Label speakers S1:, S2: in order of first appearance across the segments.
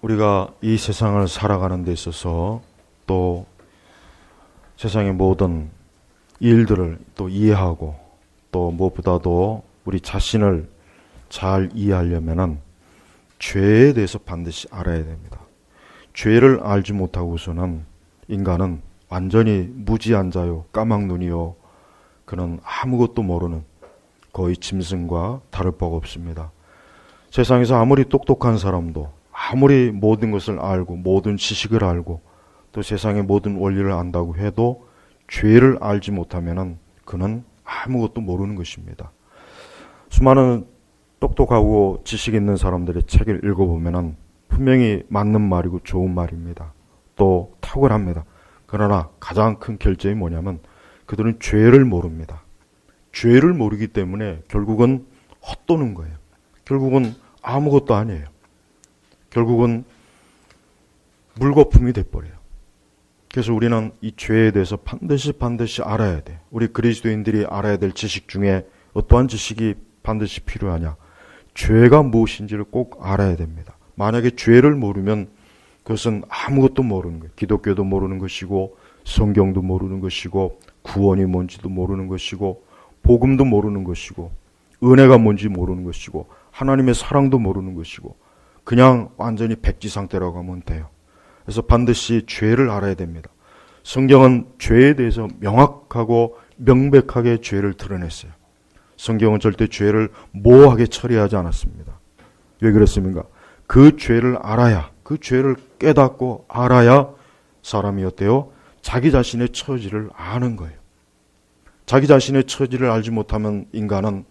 S1: 우리가 이 세상을 살아가는 데 있어서 또 세상의 모든 일들을 또 이해하고 또 무엇보다도 우리 자신을 잘 이해하려면은 죄에 대해서 반드시 알아야 됩니다. 죄를 알지 못하고서는 인간은 완전히 무지한자요, 까막눈이요, 그는 아무것도 모르는 거의 짐승과 다를 바가 없습니다. 세상에서 아무리 똑똑한 사람도 아무리 모든 것을 알고 모든 지식을 알고 또 세상의 모든 원리를 안다고 해도 죄를 알지 못하면은 그는 아무것도 모르는 것입니다. 수많은 똑똑하고 지식 있는 사람들의 책을 읽어보면은 분명히 맞는 말이고 좋은 말입니다. 또 탁월합니다. 그러나 가장 큰 결점이 뭐냐면 그들은 죄를 모릅니다. 죄를 모르기 때문에 결국은 헛도는 거예요. 결국은 아무것도 아니에요. 결국은 물거품이 돼버려요. 그래서 우리는 이 죄에 대해서 반드시 알아야 돼. 우리 그리스도인들이 알아야 될 지식 중에 어떠한 지식이 반드시 필요하냐? 죄가 무엇인지를 꼭 알아야 됩니다. 만약에 죄를 모르면 그것은 아무것도 모르는 거예요. 기독교도 모르는 것이고 성경도 모르는 것이고 구원이 뭔지도 모르는 것이고 복음도 모르는 것이고 은혜가 뭔지 모르는 것이고 하나님의 사랑도 모르는 것이고 그냥 완전히 백지 상태라고 하면 돼요. 그래서 반드시 죄를 알아야 됩니다. 성경은 죄에 대해서 명확하고 명백하게 죄를 드러냈어요. 성경은 절대 죄를 모호하게 처리하지 않았습니다. 왜 그랬습니까? 그 죄를 알아야, 그 죄를 깨닫고 알아야 사람이 어때요? 자기 자신의 처지를 아는 거예요. 자기 자신의 처지를 알지 못하면 인간은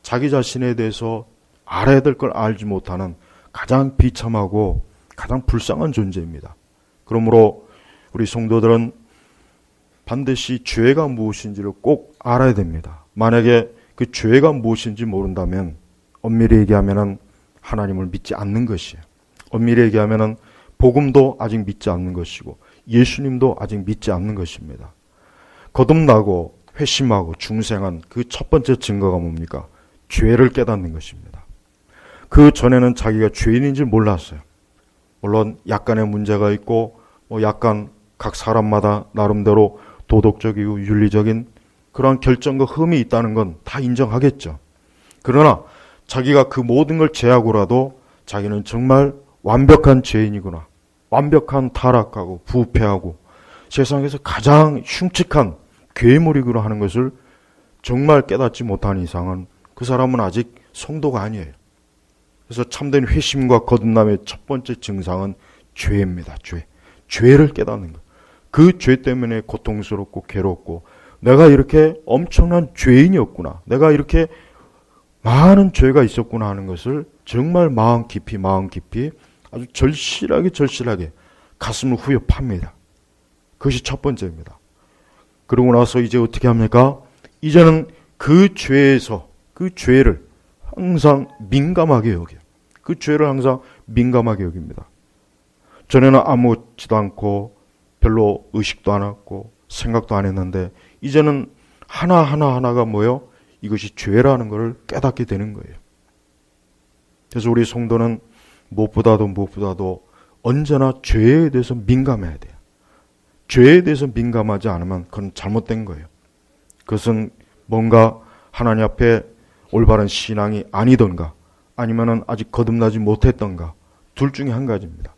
S1: 자기 자신에 대해서 알아야 될 걸 알지 못하는 가장 비참하고 가장 불쌍한 존재입니다. 그러므로 우리 성도들은 반드시 죄가 무엇인지를 꼭 알아야 됩니다. 만약에 그 죄가 무엇인지 모른다면 엄밀히 얘기하면 하나님을 믿지 않는 것이에요. 엄밀히 얘기하면 복음도 아직 믿지 않는 것이고 예수님도 아직 믿지 않는 것입니다. 거듭나고 회심하고 중생한 그 첫 번째 증거가 뭡니까? 죄를 깨닫는 것입니다. 그 전에는 자기가 죄인인지 몰랐어요. 물론 약간의 문제가 있고 약간 각 사람마다 나름대로 도덕적이고 윤리적인 그러한 결정과 흠이 있다는 건 다 인정하겠죠. 그러나 자기가 그 모든 걸 제하고라도 자기는 정말 완벽한 죄인이구나. 완벽한 타락하고 부패하고 세상에서 가장 흉측한 괴물이구나 하는 것을 정말 깨닫지 못한 이상은 그 사람은 아직 성도가 아니에요. 그래서 참된 회심과 거듭남의 첫 번째 증상은 죄입니다. 죄를 깨닫는 것. 그 죄 때문에 고통스럽고 괴롭고 내가 이렇게 엄청난 죄인이었구나. 내가 이렇게 많은 죄가 있었구나 하는 것을 정말 마음 깊이 아주 절실하게 가슴을 후벼 팝니다. 그것이 첫 번째입니다. 그러고 나서 이제 어떻게 합니까? 이제는 그 죄에서 그 죄를 항상 민감하게 여겨요. 그 죄를 항상 민감하게 여깁니다. 전에는 아무렇지도 않고 별로 의식도 안 했고 생각도 안 했는데 이제는 하나하나가 뭐요? 이것이 죄라는 것을 깨닫게 되는 거예요. 그래서 우리 성도는 무엇보다도 언제나 죄에 대해서 민감해야 돼요. 죄에 대해서 민감하지 않으면 그건 잘못된 거예요. 그것은 뭔가 하나님 앞에 올바른 신앙이 아니던가 아니면은 아직 거듭나지 못했던가 둘 중에 한 가지입니다.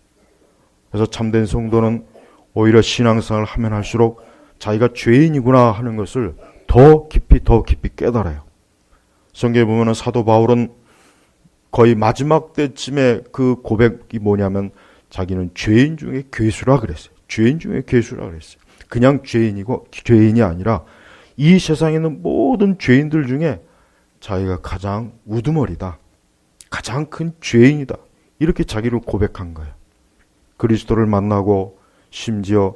S1: 그래서 참된 성도는 오히려 신앙생활을 하면 할수록 자기가 죄인이구나 하는 것을 더 깊이 깨달아요. 성경에 보면은 사도 바울은 거의 마지막 때쯤에 그 고백이 뭐냐면 자기는 죄인 중에 괴수라 그랬어요. 죄인 중에 괴수라 그랬어요. 그냥 죄인이 아니라 이 세상에 있는 모든 죄인들 중에 자기가 가장 우두머리다. 가장 큰 죄인이다. 이렇게 자기를 고백한 거예요. 그리스도를 만나고 심지어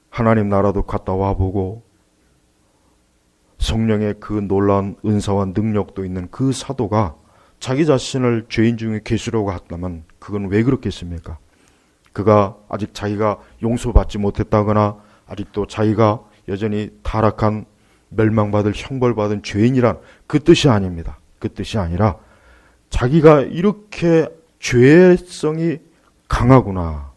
S1: 하나님 나라도 갔다 와보고 성령의 그 놀라운 은사와 능력도 있는 그 사도가 자기 자신을 죄인 중에 괴수라고 했다면 그건 왜 그렇겠습니까? 그가 아직 자기가 용서받지 못했다거나 아직도 자기가 여전히 타락한 멸망받을 형벌받은 죄인이란 그 뜻이 아닙니다. 그 뜻이 아니라 자기가 이렇게 죄성이 강하구나.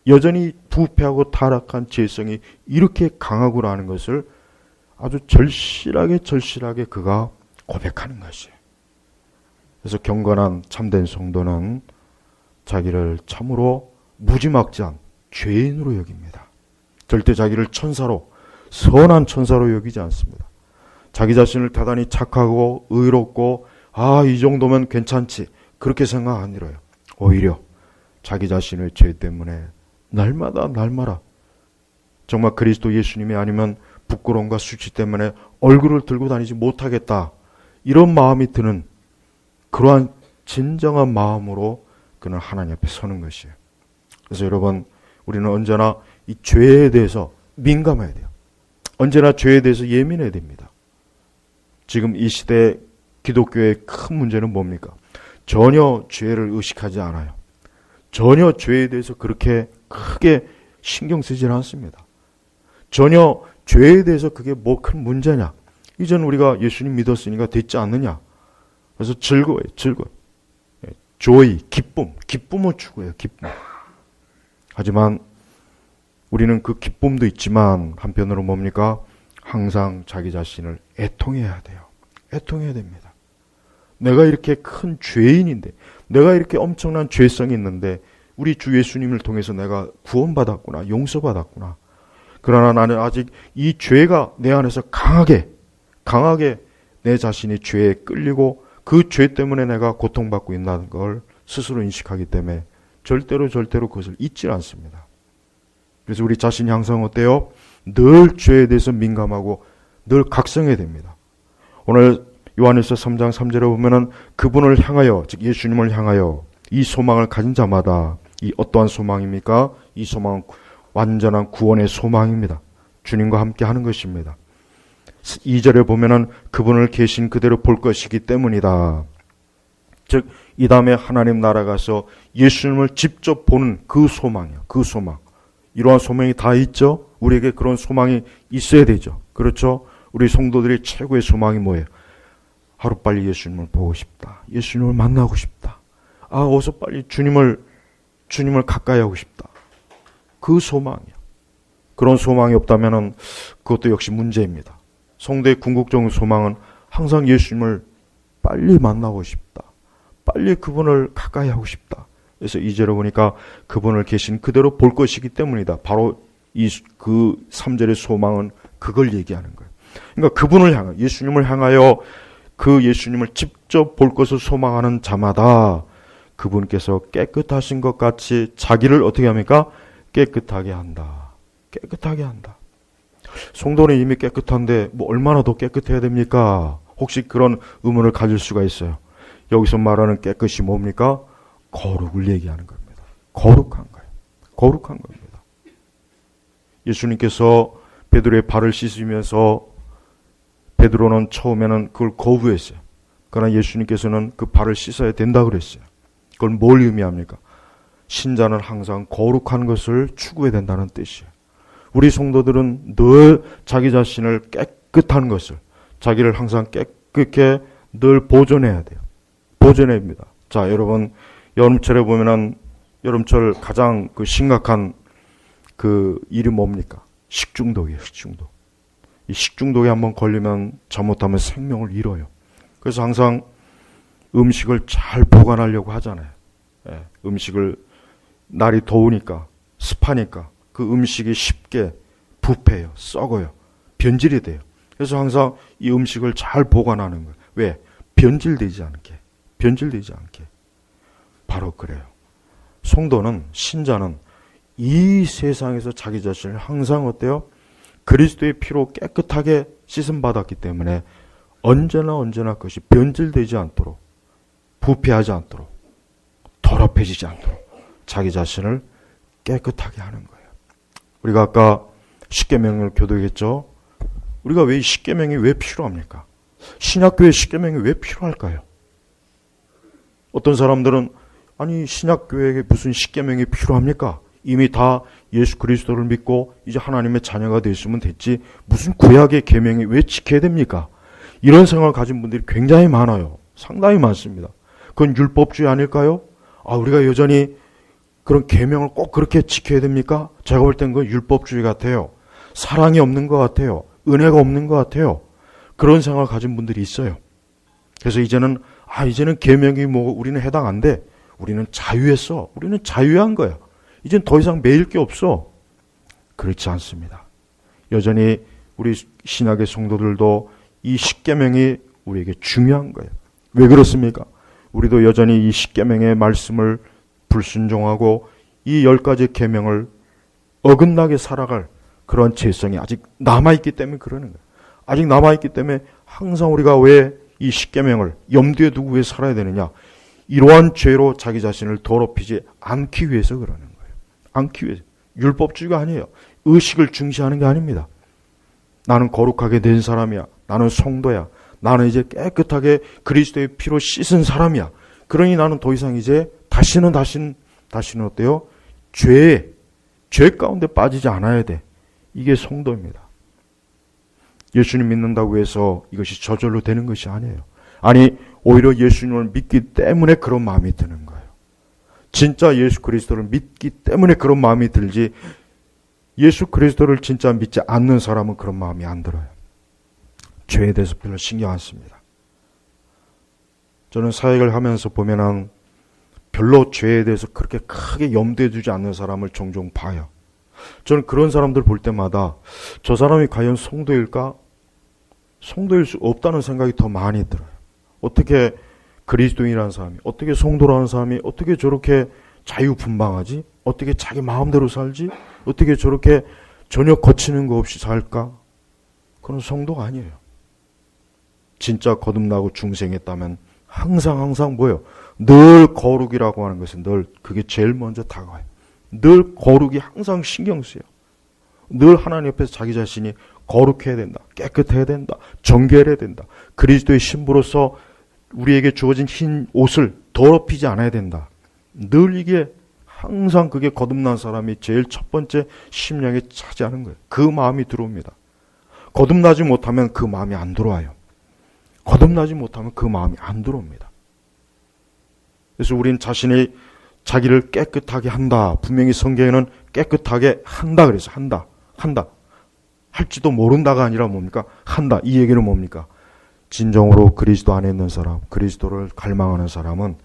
S1: 여전히 부패하고 타락한 죄성이 이렇게 강하구나 하는 것을 아주 절실하게 그가 고백하는 것이에요. 그래서 경건한 참된 성도는 자기를 참으로 무지막지한 죄인으로 여깁니다. 절대 자기를 천사로, 선한 천사로 여기지 않습니다. 자기 자신을 대단히 착하고 의롭고 이 정도면 괜찮지 그렇게 생각 안 해요. 오히려 자기 자신의 죄 때문에 날마다 정말 그리스도 예수님이 아니면 부끄러움과 수치 때문에 얼굴을 들고 다니지 못하겠다 이런 마음이 드는 그러한 진정한 마음으로 그는 하나님 앞에 서는 것이에요. 그래서 여러분, 우리는 언제나 이 죄에 대해서 민감해야 돼요. 언제나 죄에 대해서 예민해야 됩니다. 지금 이 시대 기독교의 큰 문제는 뭡니까? 전혀 죄를 의식하지 않아요. 전혀 죄에 대해서 그렇게 크게 신경 쓰지는 않습니다. 전혀 죄에 대해서 그게 뭐 큰 문제냐? 이젠 우리가 예수님 믿었으니까 됐지 않느냐? 그래서 즐거워요. 조이, 기쁨을 추구해요. 기쁨. 하지만 우리는 그 기쁨도 있지만 한편으로 뭡니까? 항상 자기 자신을 애통해야 돼요. 애통해야 됩니다. 내가 이렇게 큰 죄인인데, 내가 이렇게 엄청난 죄성이 있는데 우리 주 예수님을 통해서 내가 구원받았구나, 용서받았구나. 그러나 나는 아직 이 죄가 내 안에서 강하게 내 자신이 죄에 끌리고 그 죄 때문에 내가 고통받고 있다는 걸 스스로 인식하기 때문에 절대로 그것을 잊지 않습니다. 그래서 우리 자신이 항상 어때요? 늘 죄에 대해서 민감하고 늘 각성해야 됩니다. 오늘 요한일서 3장 3절에 보면은 그분을 향하여, 즉 예수님을 향하여 이 소망을 가진 자마다, 이 어떠한 소망입니까? 이 소망은 완전한 구원의 소망입니다. 주님과 함께 하는 것입니다. 2절에 보면은 그분을 계신 그대로 볼 것이기 때문이다. 즉 이 다음에 하나님 나라 가서 예수님을 직접 보는 그 소망이야. 그 소망. 이러한 소망이 다 있죠? 우리에게 그런 소망이 있어야 되죠. 그렇죠? 우리 성도들의 최고의 소망이 뭐예요? 하루빨리 예수님을 보고 싶다. 예수님을 만나고 싶다. 어서 빨리 주님을 가까이 하고 싶다. 그 소망이야. 그런 소망이 없다면 그것도 역시 문제입니다. 성도의 궁극적인 소망은 항상 예수님을 빨리 만나고 싶다. 빨리 그분을 가까이 하고 싶다. 그래서 2절에 보니까 그분을 계신 그대로 볼 것이기 때문이다. 바로 그 3절의 소망은 그걸 얘기하는 거예요. 그러니까 그분을 향하여, 예수님을 향하여 그 예수님을 직접 볼 것을 소망하는 자마다 그분께서 깨끗하신 것 같이 자기를 어떻게 합니까? 깨끗하게 한다. 깨끗하게 한다. 성도는 이미 깨끗한데 뭐 얼마나 더 깨끗해야 됩니까? 혹시 그런 의문을 가질 수가 있어요. 여기서 말하는 깨끗이 뭡니까? 거룩을 얘기하는 겁니다. 거룩한 거예요. 거룩한 겁니다. 예수님께서 베드로의 발을 씻으면서 베드로는 처음에는 그걸 거부했어요. 그러나 예수님께서는 그 발을 씻어야 된다 그랬어요. 그걸 뭘 의미합니까? 신자는 항상 거룩한 것을 추구해야 된다는 뜻이에요. 우리 성도들은 늘 자기 자신을 깨끗한 것을, 자기를 항상 깨끗게 늘 보존해야 돼요. 보존해야 합니다. 자, 여러분, 여름철에 보면은 여름철 가장 그 심각한 그 일이 뭡니까? 식중독이에요. 식중독. 이 식중독에 한번 걸리면 잘못하면 생명을 잃어요. 그래서 항상 음식을 잘 보관하려고 하잖아요. 음식을 날이 더우니까, 습하니까 그 음식이 쉽게 부패해요. 썩어요. 변질이 돼요. 그래서 항상 이 음식을 잘 보관하는 거예요. 왜? 변질되지 않게. 변질되지 않게. 바로 그래요. 성도는, 신자는 이 세상에서 자기 자신을 항상 어때요? 그리스도의 피로 깨끗하게 씻음 받았기 때문에 언제나 그것이 변질되지 않도록, 부패하지 않도록, 더럽혀지지 않도록 자기 자신을 깨끗하게 하는 거예요. 우리가 아까 십계명을 교도했죠. 우리가 왜 십계명이 왜 필요합니까? 신약교회 십계명이 왜 필요할까요? 어떤 사람들은 아니 신약교회에 무슨 십계명이 필요합니까? 이미 다 예수 그리스도를 믿고 이제 하나님의 자녀가 됐으면 됐지 무슨 구약의 계명이 왜 지켜야 됩니까? 이런 생각을 가진 분들이 굉장히 많아요. 상당히 많습니다. 그건 율법주의 아닐까요? 우리가 여전히 그런 계명을 꼭 그렇게 지켜야 됩니까? 제가 볼 땐 그건 율법주의 같아요. 사랑이 없는 것 같아요. 은혜가 없는 것 같아요. 그런 생각을 가진 분들이 있어요. 그래서 이제는 계명이 뭐 우리는 해당 안 돼. 우리는 자유했어. 우리는 자유한 거야. 이젠 더 이상 매일 게 없어. 그렇지 않습니다. 여전히 우리 신약의 성도들도 이 십계명이 우리에게 중요한 거예요. 왜 그렇습니까? 우리도 여전히 이 십계명의 말씀을 불순종하고 이 10가지 계명을 어긋나게 살아갈 그런 죄성이 아직 남아있기 때문에 그러는 거예요. 아직 남아있기 때문에 항상 우리가 왜 이 십계명을 염두에 두고 왜 살아야 되느냐? 이러한 죄로 자기 자신을 더럽히지 않기 위해서 그러는 거예요. 않기 위해서. 율법주의가 아니에요. 의식을 중시하는 게 아닙니다. 나는 거룩하게 된 사람이야. 나는 성도야. 나는 이제 깨끗하게 그리스도의 피로 씻은 사람이야. 그러니 나는 더 이상 이제 다시는 어때요? 죄 가운데 빠지지 않아야 돼. 이게 성도입니다. 예수님 믿는다고 해서 이것이 저절로 되는 것이 아니에요. 아니, 오히려 예수님을 믿기 때문에 그런 마음이 드는 거예요. 진짜 예수 그리스도를 믿기 때문에 그런 마음이 들지, 예수 그리스도를 진짜 믿지 않는 사람은 그런 마음이 안 들어요. 죄에 대해서 별로 신경 안 씁니다. 저는 사역을 하면서 보면은 별로 죄에 대해서 그렇게 크게 염두에 두지 않는 사람을 종종 봐요. 저는 그런 사람들 볼 때마다 저 사람이 과연 성도일까? 성도일 수 없다는 생각이 더 많이 들어요. 어떻게 그리스도인이라는 사람이, 어떻게 성도라는 사람이 어떻게 저렇게 자유분방하지? 어떻게 자기 마음대로 살지? 어떻게 저렇게 전혀 거치는 거 없이 살까? 그건 성도가 아니에요. 진짜 거듭나고 중생했다면 항상 뭐예요? 늘 거룩이라고 하는 것은 늘 그게 제일 먼저 다가와요. 늘 거룩이 항상 신경 쓰여요. 늘 하나님 옆에서 자기 자신이 거룩해야 된다. 깨끗해야 된다. 정결해야 된다. 그리스도의 신부로서 우리에게 주어진 흰 옷을 더럽히지 않아야 된다. 늘 이게 항상 그게 거듭난 사람이 제일 첫 번째 심령에 차지하는 거예요. 그 마음이 들어옵니다. 거듭나지 못하면 그 마음이 안 들어와요. 거듭나지 못하면 그 마음이 안 들어옵니다. 그래서 우린 자신이 자기를 깨끗하게 한다. 분명히 성경에는 깨끗하게 한다 그래서 한다. 할지도 모른다가 아니라 뭡니까? 한다. 이 얘기는 뭡니까? 진정으로 그리스도 안에 있는 사람, 그리스도를 갈망하는 사람은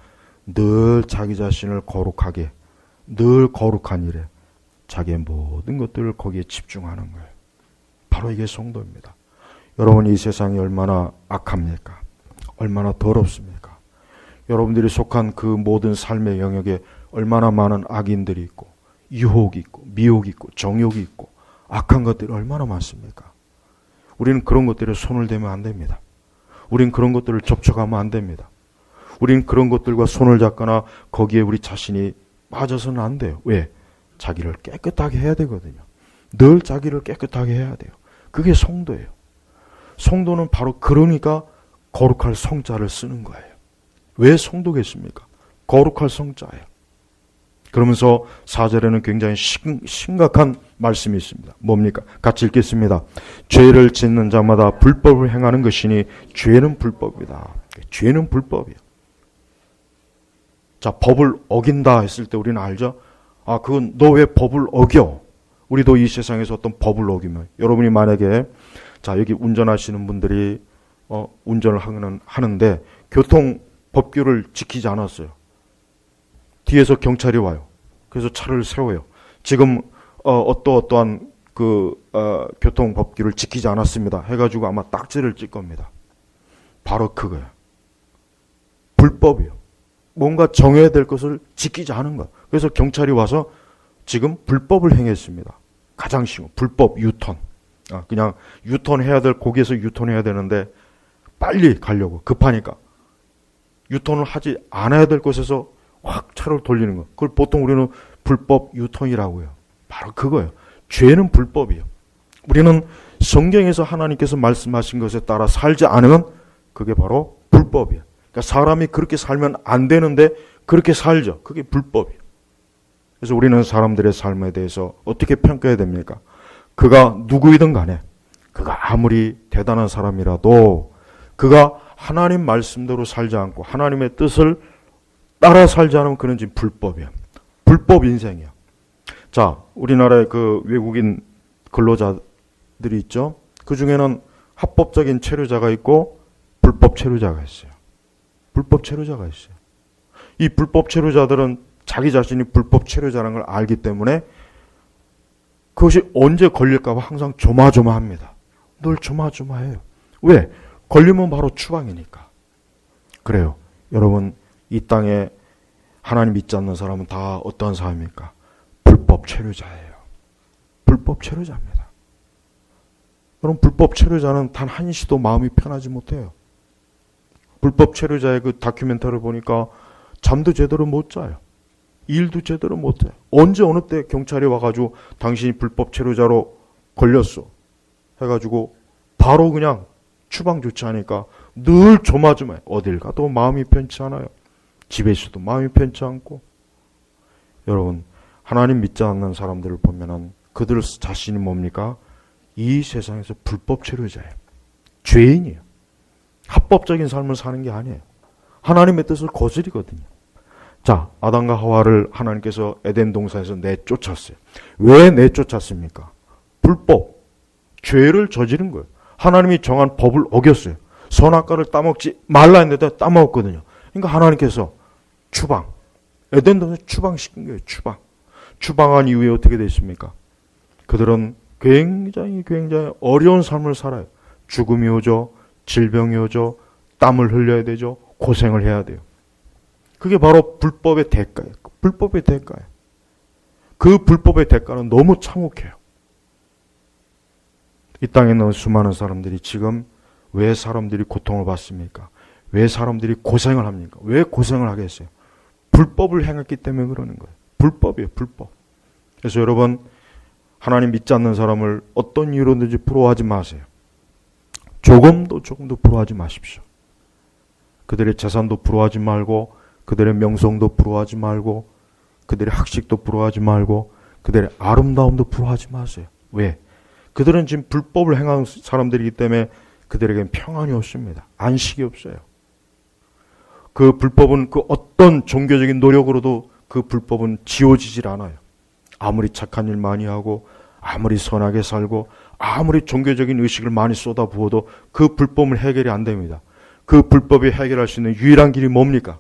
S1: 늘 자기 자신을 거룩하게, 늘 거룩한 일에 자기의 모든 것들을 거기에 집중하는 거예요. 바로 이게 성도입니다. 여러분, 이 세상이 얼마나 악합니까? 얼마나 더럽습니까? 여러분들이 속한 그 모든 삶의 영역에 얼마나 많은 악인들이 있고, 유혹이 있고, 미혹이 있고, 정욕이 있고, 악한 것들이 얼마나 많습니까? 우리는 그런 것들에 손을 대면 안 됩니다. 우린 그런 것들을 접촉하면 안 됩니다. 우린 그런 것들과 손을 잡거나 거기에 우리 자신이 빠져서는 안 돼요. 왜? 자기를 깨끗하게 해야 되거든요. 늘 자기를 깨끗하게 해야 돼요. 그게 성도예요. 성도는 바로 그러니까 거룩할 성자를 쓰는 거예요. 왜 성도겠습니까? 거룩할 성자예요. 그러면서 4절에는 굉장히 심각한 말씀이 있습니다. 뭡니까? 같이 읽겠습니다. 죄를 짓는 자마다 불법을 행하는 것이니 죄는 불법이다. 죄는 불법이에요. 자, 법을 어긴다 했을 때 우리는 알죠? 아, 그건 너 왜 법을 어겨? 우리도 이 세상에서 어떤 법을 어기면, 여러분이 만약에 자, 여기 운전하시는 분들이 운전을 하는데 교통 법규를 지키지 않았어요. 뒤에서 경찰이 와요. 그래서 차를 세워요. 지금 어떠한 교통 법규를 지키지 않았습니다. 해가지고 아마 딱지를 찔 겁니다. 바로 그거예요. 불법이에요. 뭔가 정해야 될 것을 지키지 않은 것. 그래서 경찰이 와서 지금 불법을 행했습니다. 가장 쉬운 불법 유턴. 그냥 유턴해야 될 거기에서 유턴해야 되는데 빨리 가려고 급하니까 유턴을 하지 않아야 될 곳에서 확 차를 돌리는 거. 그걸 보통 우리는 불법 유턴이라고 해요. 바로 그거예요. 죄는 불법이에요. 우리는 성경에서 하나님께서 말씀하신 것에 따라 살지 않으면 그게 바로 불법이에요. 그러니까 사람이 그렇게 살면 안 되는데 그렇게 살죠. 그게 불법이에요. 그래서 우리는 사람들의 삶에 대해서 어떻게 평가해야 됩니까? 그가 누구이든 간에 그가 아무리 대단한 사람이라도 그가 하나님 말씀대로 살지 않고 하나님의 뜻을 따라 살지 않으면 그는 지금 불법이야. 불법 인생이야. 자, 우리나라의 그 외국인 근로자들이 있죠. 그 중에는 합법적인 체류자가 있고 불법 체류자가 있어요. 불법 체류자가 있어요. 이 불법 체류자들은 자기 자신이 불법 체류자라는 걸 알기 때문에 그것이 언제 걸릴까 봐 항상 조마조마합니다. 늘 조마조마해요. 왜? 걸리면 바로 추방이니까. 그래요. 여러분, 이 땅에 하나님 믿지 않는 사람은 다 어떤 사람입니까? 불법 체류자예요. 불법 체류자입니다. 여러분, 불법 체류자는 단 한시도 마음이 편하지 못해요. 불법 체류자의 그 다큐멘터리를 보니까 잠도 제대로 못 자요. 일도 제대로 못 해요. 언제 어느 때 경찰이 와가지고 당신이 불법 체류자로 걸렸어 해가지고 바로 그냥 추방 조치하니까 늘 조마조마해. 어딜 가도 마음이 편치 않아요. 집에 있어도 마음이 편치 않고. 여러분, 하나님 믿지 않는 사람들을 보면은 그들 자신이 뭡니까? 이 세상에서 불법 체류자예요. 죄인이에요. 합법적인 삶을 사는 게 아니에요. 하나님의 뜻을 거스리거든요. 자, 아담과 하와를 하나님께서 에덴 동산에서 내쫓았어요. 왜 내쫓았습니까? 불법, 죄를 저지른 거예요. 하나님이 정한 법을 어겼어요. 선악과를 따먹지 말라 했는데 따먹었거든요. 그러니까 하나님께서 추방, 에덴 동산에 추방시킨 거예요. 추방한 이후에 어떻게 됐습니까? 그들은 굉장히 어려운 삶을 살아요. 죽음이 오죠. 질병이 오죠. 땀을 흘려야 되죠. 고생을 해야 돼요. 그게 바로 불법의 대가예요. 불법의 대가예요. 그 불법의 대가는 너무 참혹해요. 이 땅에 있는 수많은 사람들이 지금 왜 사람들이 고통을 받습니까? 왜 사람들이 고생을 합니까? 왜 고생을 하겠어요? 불법을 행했기 때문에 그러는 거예요. 불법이에요. 불법. 그래서 여러분, 하나님 믿지 않는 사람을 어떤 이유로든지 부러워하지 마세요. 조금도 부러워하지 마십시오. 그들의 재산도 부러워하지 말고, 그들의 명성도 부러워하지 말고, 그들의 학식도 부러워하지 말고, 그들의 아름다움도 부러워하지 마세요. 왜? 그들은 지금 불법을 행한 사람들이기 때문에 그들에겐 평안이 없습니다. 안식이 없어요. 그 불법은 그 어떤 종교적인 노력으로도 그 불법은 지워지질 않아요. 아무리 착한 일 많이 하고, 아무리 선하게 살고, 아무리 종교적인 의식을 많이 쏟아부어도 그 불법은 해결이 안 됩니다. 그 불법이 해결할 수 있는 유일한 길이 뭡니까?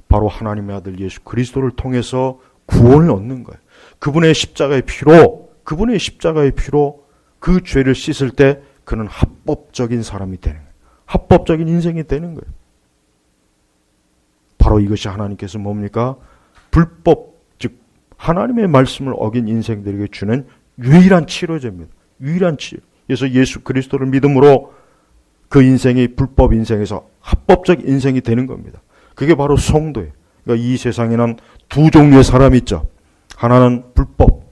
S1: 바로 하나님의 아들 예수 그리스도를 통해서 구원을 얻는 거예요. 그분의 십자가의 피로 그 죄를 씻을 때 그는 합법적인 사람이 되는 거예요. 합법적인 인생이 되는 거예요. 바로 이것이 하나님께서 뭡니까? 불법, 즉 하나님의 말씀을 어긴 인생들에게 주는 유일한 치료제입니다. 유일한 치료. 그래서 예수 그리스도를 믿음으로 그 인생이 불법 인생에서 합법적 인생이 되는 겁니다. 그게 바로 성도예요. 그러니까 이 세상에는 두 종류의 사람이 있죠. 하나는 불법,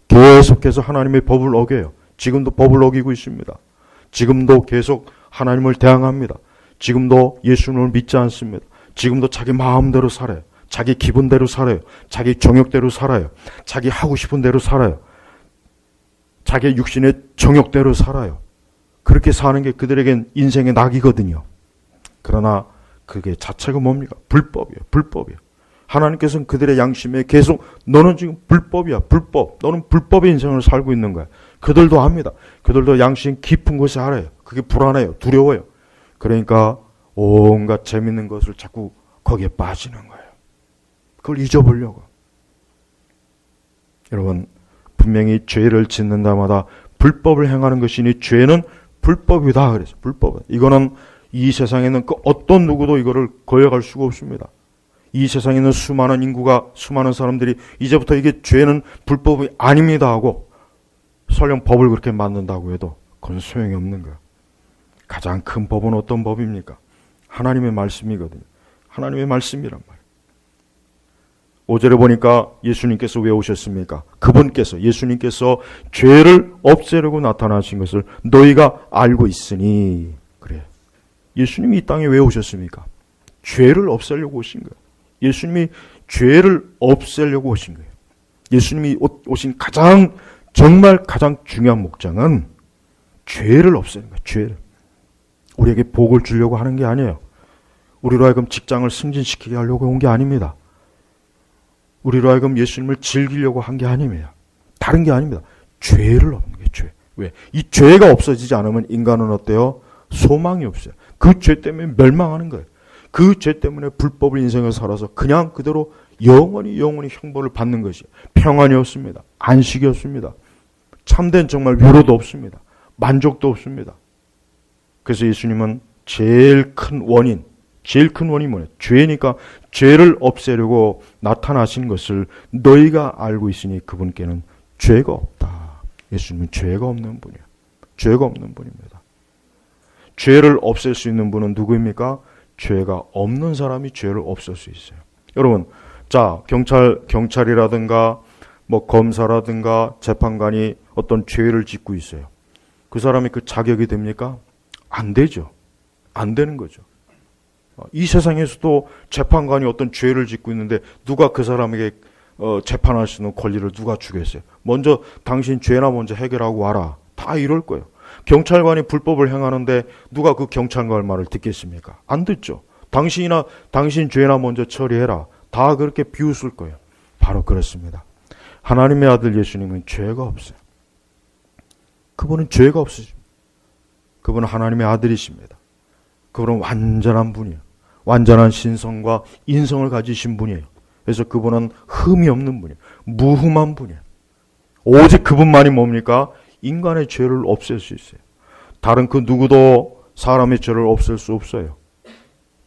S1: 계속해서 하나님의 법을 어겨요. 지금도 법을 어기고 있습니다. 지금도 계속 하나님을 대항합니다. 지금도 예수님을 믿지 않습니다. 지금도 자기 마음대로 살아요. 자기 기분대로 살아요. 자기 정욕대로 살아요. 자기 하고 싶은 대로 살아요. 자기 육신의 정욕대로 살아요. 그렇게 사는 게 그들에겐 인생의 낙이거든요. 그러나 그게 자체가 뭡니까? 불법이에요. 불법이에요. 하나님께서는 그들의 양심에 계속 너는 지금 불법이야. 불법. 너는 불법의 인생을 살고 있는 거야. 그들도 합니다. 그들도 양심 깊은 곳에 알아요. 그게 불안해요. 두려워요. 그러니까 온갖 재밌는 것을 자꾸 거기에 빠지는 거예요. 그걸 잊어보려고. 여러분, 분명히 죄를 짓는 자마다 불법을 행하는 것이니 죄는 불법이다. 그래서 불법은. 이거는 이 세상에는 그 어떤 누구도 이거를 거역할 수가 없습니다. 이 세상에 있는 수많은 인구가, 수많은 사람들이 이제부터 이게 죄는 불법이 아닙니다 하고 설령 법을 그렇게 만든다고 해도 그건 소용이 없는 거예요. 가장 큰 법은 어떤 법입니까? 하나님의 말씀이거든요. 하나님의 말씀이란 말이에요. 5절에 보니까 예수님께서 왜 오셨습니까? 그분께서, 예수님께서 죄를 없애려고 나타나신 것을 너희가 알고 있으니. 그래. 예수님이 이 땅에 왜 오셨습니까? 죄를 없애려고 오신 거예요. 예수님이 죄를 없애려고 오신 거예요. 예수님이 오신 정말 가장 중요한 목적은 죄를 없애는 거예요. 죄를. 우리에게 복을 주려고 하는 게 아니에요. 우리로 하여금 직장을 승진시키게 하려고 온 게 아닙니다. 우리로 하여금 예수님을 즐기려고 한 게 아닙니다. 다른 게 아닙니다. 죄를 없는 게 죄. 왜? 이 죄가 없어지지 않으면 인간은 어때요? 소망이 없어요. 그 죄 때문에 멸망하는 거예요. 그 죄 때문에 불법을 인생을 살아서 그냥 그대로 영원히 형벌을 받는 것이 평안이 없습니다. 안식이 없습니다. 참된 정말 위로도 없습니다. 만족도 없습니다. 그래서 예수님은 제일 큰 원인이 뭐냐? 죄니까 죄를 없애려고 나타나신 것을 너희가 알고 있으니 그분께는 죄가 없다. 예수님은 죄가 없는 분이에요. 죄가 없는 분입니다. 죄를 없앨 수 있는 분은 누구입니까? 죄가 없는 사람이 죄를 없앨 수 있어요. 여러분, 자, 경찰이라든가 뭐 검사라든가 재판관이 어떤 죄를 짓고 있어요. 그 사람이 그 자격이 됩니까? 안 되죠. 안 되는 거죠. 이 세상에서도 재판관이 어떤 죄를 짓고 있는데 누가 그 사람에게 재판할 수 있는 권리를 누가 주겠어요? 먼저 당신 죄나 먼저 해결하고 와라. 다 이럴 거예요. 경찰관이 불법을 행하는데 누가 그 경찰관 말을 듣겠습니까? 안 듣죠. 당신 죄나 먼저 처리해라. 다 그렇게 비웃을 거예요. 바로 그렇습니다. 하나님의 아들 예수님은 죄가 없어요. 그분은 죄가 없으십니다. 그분은 하나님의 아들이십니다. 그분은 완전한 분이에요. 완전한 신성과 인성을 가지신 분이에요. 그래서 그분은 흠이 없는 분이에요. 무흠한 분이에요. 오직 그분만이 뭡니까? 인간의 죄를 없앨 수 있어요. 다른 그 누구도 사람의 죄를 없앨 수 없어요.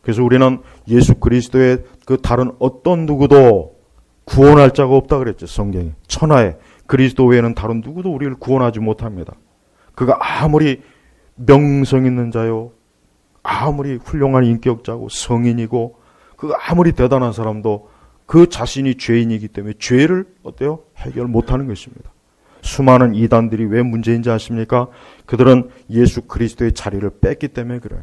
S1: 그래서 우리는 예수 그리스도의 그 다른 어떤 누구도 구원할 자가 없다 그랬죠. 성경에. 천하에 그리스도 외에는 다른 누구도 우리를 구원하지 못합니다. 그가 아무리 명성 있는 자요, 아무리 훌륭한 인격자고 성인이고 그가 아무리 대단한 사람도 그 자신이 죄인이기 때문에 죄를 어때요? 해결 못하는 것입니다. 수많은 이단들이 왜 문제인지 아십니까? 그들은 예수 그리스도의 자리를 뺐기 때문에 그래요.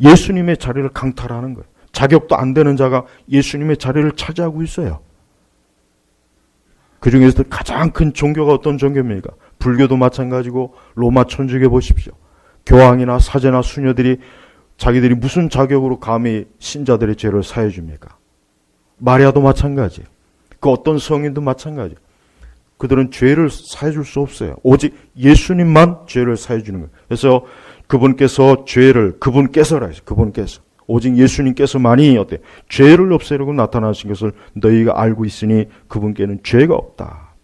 S1: 예수님의 자리를 강탈하는 거예요. 자격도 안 되는 자가 예수님의 자리를 차지하고 있어요. 그 중에서도 가장 큰 종교가 어떤 종교입니까? 불교도 마찬가지고 로마 천주교 보십시오. 교황이나 사제나 수녀들이 자기들이 무슨 자격으로 감히 신자들의 죄를 사해 줍니까? 마리아도 마찬가지. 그 어떤 성인도 마찬가지. 그들은 죄를 사해 줄 수 없어요. 오직 예수님만 죄를 사해 주는 거예요. 그래서 그분께서라 해서 그분께서 오직 예수님께서만이 어때? 죄를 없애려고 나타나신 것을 너희가 알고 있으니 그분께는 죄가 없다.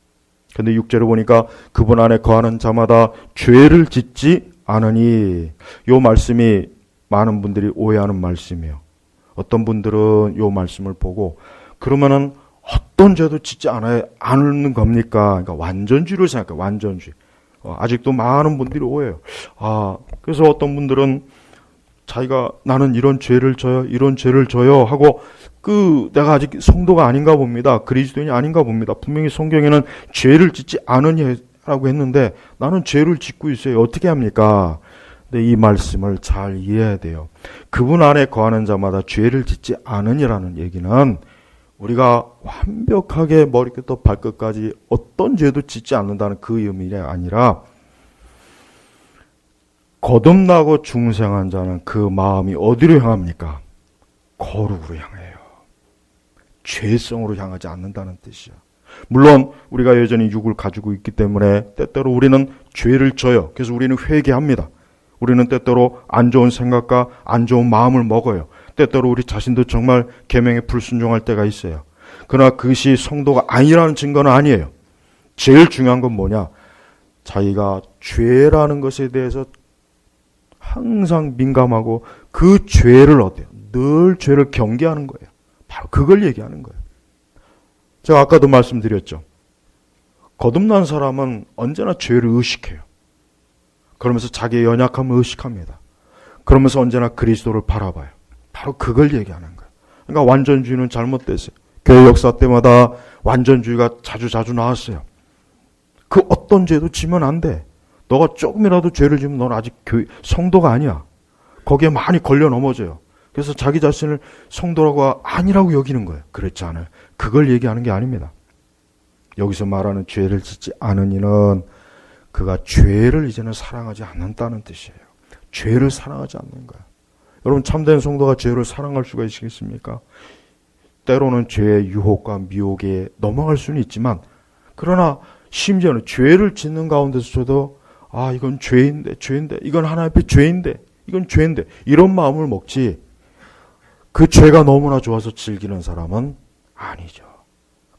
S1: 그런데 6절에 보니까 그분 안에 거하는 자마다 죄를 짓지 않으니, 이 말씀이 많은 분들이 오해하는 말씀이에요. 어떤 분들은 이 말씀을 보고 그러면은 어떤 죄도 짓지 않는 겁니까? 그러니까 완전주의를 생각해요. 완전주의. 아직도 많은 분들이 오해해요. 그래서 어떤 분들은 자기가 나는 이런 죄를 져요 하고 내가 아직 성도가 아닌가 봅니다. 그리스도인이 아닌가 봅니다. 분명히 성경에는 죄를 짓지 않으니라고 했는데 나는 죄를 짓고 있어요. 어떻게 합니까? 근데 이 말씀을 잘 이해해야 돼요. 그분 안에 거하는 자마다 죄를 짓지 않으니라는 얘기는 우리가 완벽하게 머리끝부터 발끝까지 어떤 죄도 짓지 않는다는 그 의미가 아니라 거듭나고 중생한 자는 그 마음이 어디로 향합니까? 거룩으로 향해요. 죄성으로 향하지 않는다는 뜻이야. 물론 우리가 여전히 육을 가지고 있기 때문에 때때로 우리는 죄를 져요. 그래서 우리는 회개합니다. 우리는 때때로 안 좋은 생각과 안 좋은 마음을 먹어요. 때때로 우리 자신도 정말 계명에 불순종할 때가 있어요. 그러나 그것이 성도가 아니라는 증거는 아니에요. 제일 중요한 건 뭐냐? 자기가 죄라는 것에 대해서 항상 민감하고 그 죄를 어때요? 늘 죄를 경계하는 거예요. 바로 그걸 얘기하는 거예요. 제가 아까도 말씀드렸죠. 거듭난 사람은 언제나 죄를 의식해요. 그러면서 자기의 연약함을 의식합니다. 그러면서 언제나 그리스도를 바라봐요. 바로 그걸 얘기하는 거예요. 그러니까 완전주의는 잘못됐어요. 교회 역사 때마다 완전주의가 자주 나왔어요. 그 어떤 죄도 지면 안 돼. 너가 조금이라도 죄를 지면 넌 아직 성도가 아니야. 거기에 많이 걸려 넘어져요. 그래서 자기 자신을 성도라고 아니라고 여기는 거예요. 그렇지 않아요. 그걸 얘기하는 게 아닙니다. 여기서 말하는 죄를 짓지 않으니는 그가 죄를 이제는 사랑하지 않는다는 뜻이에요. 죄를 사랑하지 않는 거예요. 여러분, 참된 성도가 죄를 사랑할 수가 있겠습니까? 때로는 죄의 유혹과 미혹에 넘어갈 수는 있지만, 그러나 심지어는 죄를 짓는 가운데서도 이건 죄인데, 이건 하나님 앞에 죄인데, 이건 죄인데, 이런 마음을 먹지, 그 죄가 너무나 좋아서 즐기는 사람은 아니죠.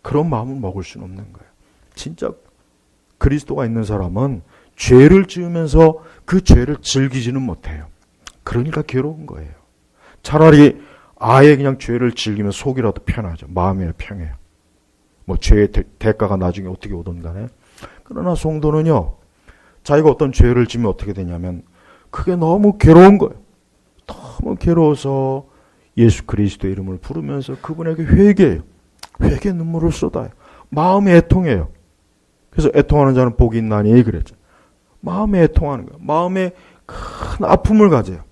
S1: 그런 마음을 먹을 수는 없는 거예요. 진짜 그리스도가 있는 사람은 죄를 지으면서 그 죄를 즐기지는 못해요. 그러니까 괴로운 거예요. 차라리 아예 그냥 죄를 즐기면 속이라도 편하죠. 마음이 평해요. 뭐 죄의 대가가 나중에 어떻게 오든 간에. 그러나 성도는요, 자기가 어떤 죄를 지면 어떻게 되냐면 그게 너무 괴로운 거예요. 너무 괴로워서 예수 그리스도의 이름을 부르면서 그분에게 회개해요. 회개 눈물을 쏟아요. 마음이 애통해요. 그래서 애통하는 자는 복이 있나니 그랬죠. 마음에 애통하는 거예요. 마음에 큰 아픔을 가져요.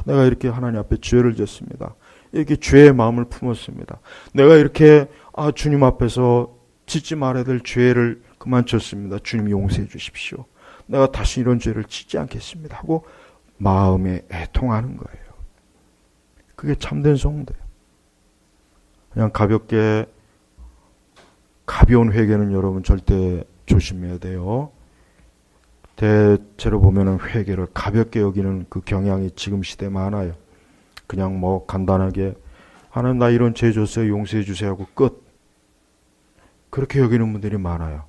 S1: 내가 이렇게 하나님 앞에 죄를 졌습니다. 이렇게 죄의 마음을 품었습니다. 내가 이렇게 주님 앞에서 짓지 말아야 될 죄를 그만 졌습니다. 주님 용서해 주십시오. 내가 다시 이런 죄를 짓지 않겠습니다. 하고 마음에 애통하는 거예요. 그게 참된 성도예요. 그냥 가벼운 회개는 여러분 절대 조심해야 돼요. 대체로 보면은 회개를 가볍게 여기는 그 경향이 지금 시대에 많아요. 그냥 뭐 간단하게 하나님 나 이런 죄 줬어요. 용서해 주세요 하고 끝. 그렇게 여기는 분들이 많아요.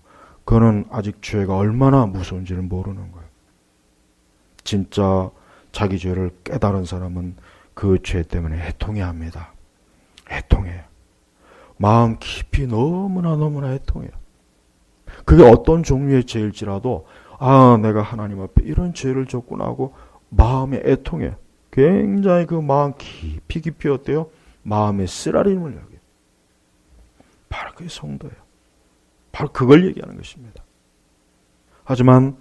S1: 그거는 아직 죄가 얼마나 무서운지를 모르는 거예요. 진짜 자기 죄를 깨달은 사람은 그 죄 때문에 애통해야 합니다. 애통해요. 마음 깊이 너무나 애통해요. 그게 어떤 종류의 죄일지라도 내가 하나님 앞에 이런 죄를 졌구나 하고 마음에 애통해요. 굉장히 그 마음 깊이 어때요? 마음에 쓰라림을 여겨요. 바로 그게 성도예요. 바로 그걸 얘기하는 것입니다. 하지만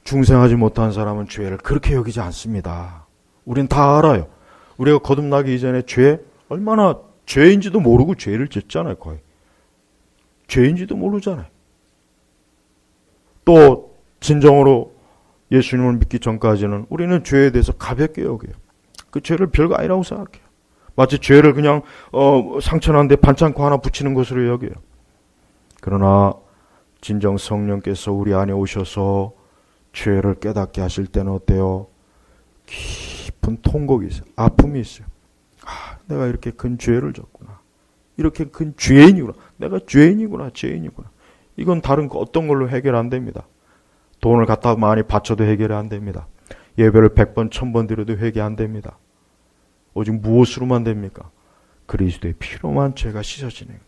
S1: 중생하지 못한 사람은 죄를 그렇게 여기지 않습니다. 우린 다 알아요. 우리가 거듭나기 이전에 죄 얼마나 죄인지도 모르고 죄를 짓잖아요. 거의. 죄인지도 모르잖아요. 또 진정으로 예수님을 믿기 전까지는 우리는 죄에 대해서 가볍게 여겨요. 그 죄를 별거 아니라고 생각해요. 마치 죄를 그냥 상처난데 반창고 하나 붙이는 것으로 여겨요. 그러나 진정 성령께서 우리 안에 오셔서 죄를 깨닫게 하실 때는 어때요? 깊은 통곡이 있어요. 아픔이 있어요. 내가 이렇게 큰 죄를 졌구나. 이렇게 큰 죄인이구나. 내가 죄인이구나. 이건 다른 어떤 걸로 해결 안 됩니다. 돈을 갖다 많이 바쳐도 해결이 안 됩니다. 예배를 100번, 1000번 드려도 회개 안 됩니다. 오직 무엇으로만 됩니까? 그리스도의 피로만 죄가 씻어지는 거예요.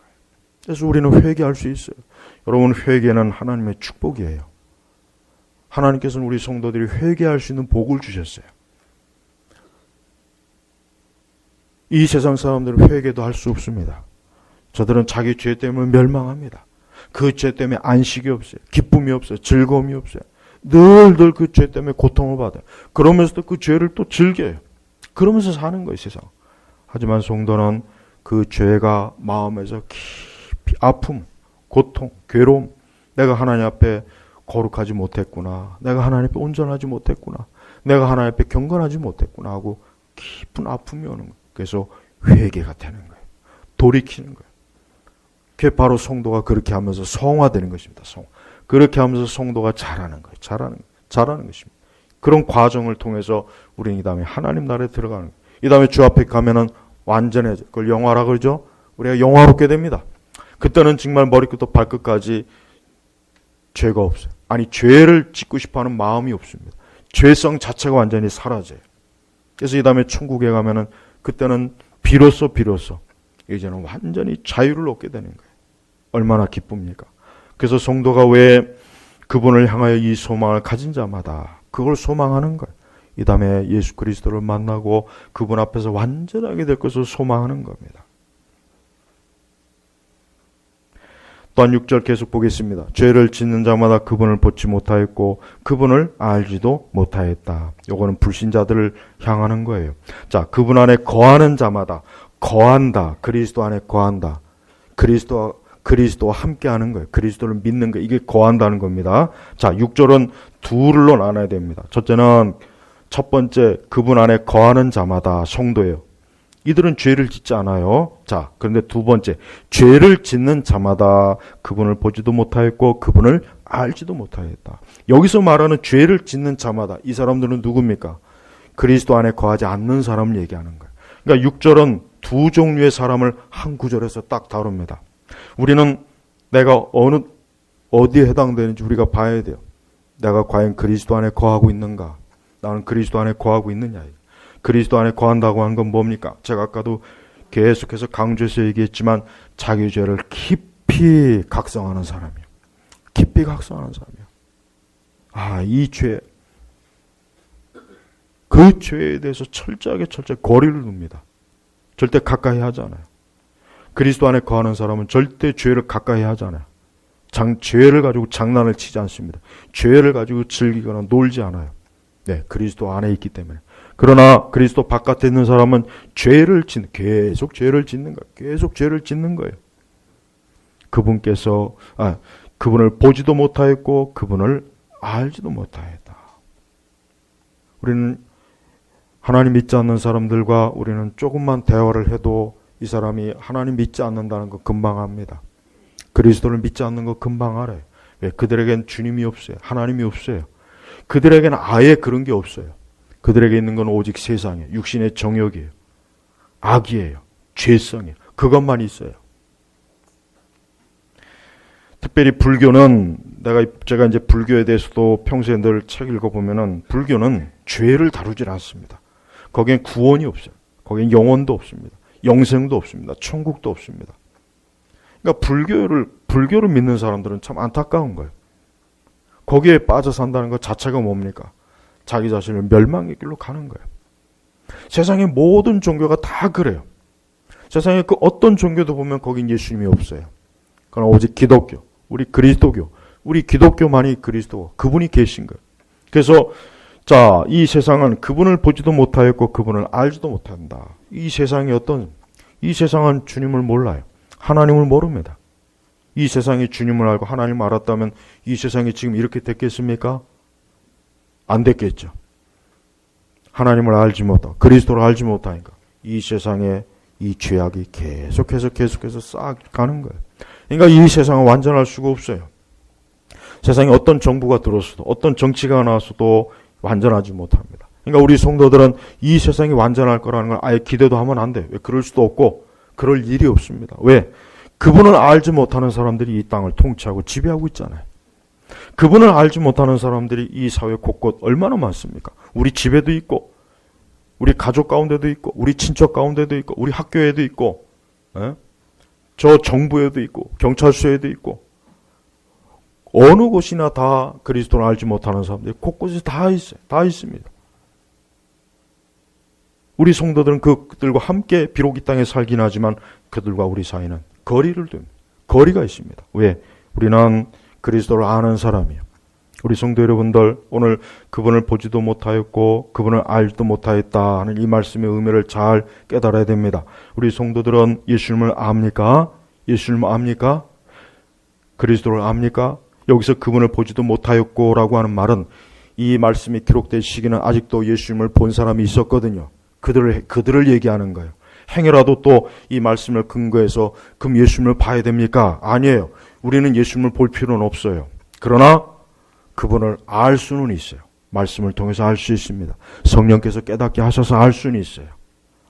S1: 그래서 우리는 회개할 수 있어요. 여러분, 회개는 하나님의 축복이에요. 하나님께서는 우리 성도들이 회개할 수 있는 복을 주셨어요. 이 세상 사람들은 회개도 할 수 없습니다. 저들은 자기 죄 때문에 멸망합니다. 그 죄 때문에 안식이 없어요. 기쁨이 없어요. 즐거움이 없어요. 늘 그 죄 때문에 고통을 받아요. 그러면서도 그 죄를 또 즐겨요. 그러면서 사는 거예요, 세상. 하지만 성도는 그 죄가 마음에서 깊이 아픔, 고통, 괴로움, 내가 하나님 앞에 거룩하지 못했구나. 내가 하나님 앞에 온전하지 못했구나. 내가 하나님 앞에 경건하지 못했구나 하고 깊은 아픔이 오는 거예요. 그래서 회개가 되는 거예요. 돌이키는 거예요. 그게 바로 성도가 그렇게 하면서 성화되는 것입니다. 그렇게 하면서 성도가 자라는 거예요. 자라는 것입니다. 그런 과정을 통해서 우리는 이 다음에 하나님 나라에 들어가는 거예요. 이 다음에 주 앞에 가면은 완전해져. 그걸 영화라 그러죠. 우리가 영화롭게 됩니다. 그때는 정말 머리부터 발끝까지 죄가 없어요. 아니, 죄를 짓고 싶어하는 마음이 없습니다. 죄성 자체가 완전히 사라져요. 그래서 이 다음에 천국에 가면은 그때는 비로소 이제는 완전히 자유를 얻게 되는 거예요. 얼마나 기쁩니까? 그래서 성도가 왜 그분을 향하여 이 소망을 가진 자마다 그걸 소망하는 거예요. 이 다음에 예수 그리스도를 만나고 그분 앞에서 완전하게 될 것을 소망하는 겁니다. 또한 6절 계속 보겠습니다. 죄를 짓는 자마다 그분을 보지 못하였고 그분을 알지도 못하였다. 요거는 불신자들을 향하는 거예요. 자, 그분 안에 거하는 자마다 거한다. 그리스도 안에 거한다. 그리스도와 함께하는 거예요. 그리스도를 믿는 거예요. 이게 거한다는 겁니다. 자, 6절은 둘로 나눠야 됩니다. 첫째는 첫 번째 그분 안에 거하는 자마다 성도예요. 이들은 죄를 짓지 않아요. 자, 그런데 두 번째, 죄를 짓는 자마다 그분을 보지도 못하였고 그분을 알지도 못하였다. 여기서 말하는 죄를 짓는 자마다, 이 사람들은 누굽니까? 그리스도 안에 거하지 않는 사람을 얘기하는 거예요. 그러니까 6절은 두 종류의 사람을 한 구절에서 딱 다룹니다. 우리는 내가 어디에 해당되는지 우리가 봐야 돼요. 내가 과연 그리스도 안에 거하고 있는가? 나는 그리스도 안에 거하고 있느냐? 그리스도 안에 거한다고 하는 건 뭡니까? 제가 아까도 계속해서 강조해서 얘기했지만 자기 죄를 깊이 각성하는 사람이에요. 깊이 각성하는 사람이에요. 아, 이 죄, 그 죄에 대해서 철저하게 거리를 둡니다. 절대 가까이 하지 않아요. 그리스도 안에 거하는 사람은 절대 죄를 가까이 하지 않아요. 죄를 가지고 장난을 치지 않습니다. 죄를 가지고 즐기거나 놀지 않아요. 네, 그리스도 안에 있기 때문에. 그러나 그리스도 바깥에 있는 사람은 계속 죄를 짓는 거예요. 계속 죄를 짓는 거예요. 그분을 보지도 못하였고 그분을 알지도 못하였다. 우리는 하나님 믿지 않는 사람들과 우리는 조금만 대화를 해도 이 사람이 하나님 믿지 않는다는 거 금방 압니다. 그리스도를 믿지 않는 거 금방 알아요. 왜? 그들에겐 주님이 없어요. 하나님이 없어요. 그들에게는 아예 그런 게 없어요. 그들에게 있는 건 오직 세상이에요. 육신의 정욕이에요. 악이에요. 죄성이에요. 그것만 있어요. 특별히 불교는 제가 이제 불교에 대해서도 평소에 늘 책 읽어보면은 불교는 죄를 다루질 않습니다. 거기엔 구원이 없어요. 거기엔 영원도 없습니다. 영생도 없습니다. 천국도 없습니다. 그러니까 불교를 믿는 사람들은 참 안타까운 거예요. 거기에 빠져 산다는 것 자체가 뭡니까? 자기 자신을 멸망의 길로 가는 거예요. 세상의 모든 종교가 다 그래요. 세상의 그 어떤 종교도 보면 거긴 예수님이 없어요. 그러나 오직 기독교, 우리 그리스도교, 우리 기독교만이 그리스도, 그분이 계신 거예요. 그래서 자, 이 세상은 그분을 보지도 못하였고 그분을 알지도 못한다. 이 세상은 주님을 몰라요. 하나님을 모릅니다. 이 세상이 주님을 알고 하나님을 알았다면 이 세상이 지금 이렇게 됐겠습니까? 안 됐겠죠. 하나님을 알지 못하고 그리스도를 알지 못하니까 이 세상에 이 죄악이 계속해서 쌓아가는 거예요. 그러니까 이 세상은 완전할 수가 없어요. 세상에 어떤 정부가 들어서도 어떤 정치가 나와서도 완전하지 못합니다. 그러니까 우리 성도들은 이 세상이 완전할 거라는 걸 아예 기대도 하면 안 돼요. 왜? 그럴 수도 없고 그럴 일이 없습니다. 왜? 그분을 알지 못하는 사람들이 이 땅을 통치하고 지배하고 있잖아요. 그분을 알지 못하는 사람들이 이 사회 곳곳 얼마나 많습니까? 우리 집에도 있고 우리 가족 가운데도 있고 우리 친척 가운데도 있고 우리 학교에도 있고 저 정부에도 있고 경찰서에도 있고 어느 곳이나 다 그리스도를 알지 못하는 사람들이 곳곳에 다 있어요. 다 있습니다. 우리 성도들은 그들과 함께 비록 이 땅에 살긴 하지만 그들과 우리 사이는 거리를 둡니다. 거리가 있습니다. 왜? 우리는 그리스도를 아는 사람이에요. 우리 성도 여러분들 오늘 그분을 보지도 못하였고 그분을 알지도 못하였다 하는 이 말씀의 의미를 잘 깨달아야 됩니다. 우리 성도들은 예수님을 압니까? 예수님을 압니까? 그리스도를 압니까? 여기서 그분을 보지도 못하였고 라고 하는 말은 이 말씀이 기록된 시기는 아직도 예수님을 본 사람이 있었거든요. 그들을 얘기하는 거예요. 행여라도 또 이 말씀을 근거해서 그럼 예수님을 봐야 됩니까? 아니에요. 우리는 예수님을 볼 필요는 없어요. 그러나 그분을 알 수는 있어요. 말씀을 통해서 알 수 있습니다. 성령께서 깨닫게 하셔서 알 수는 있어요.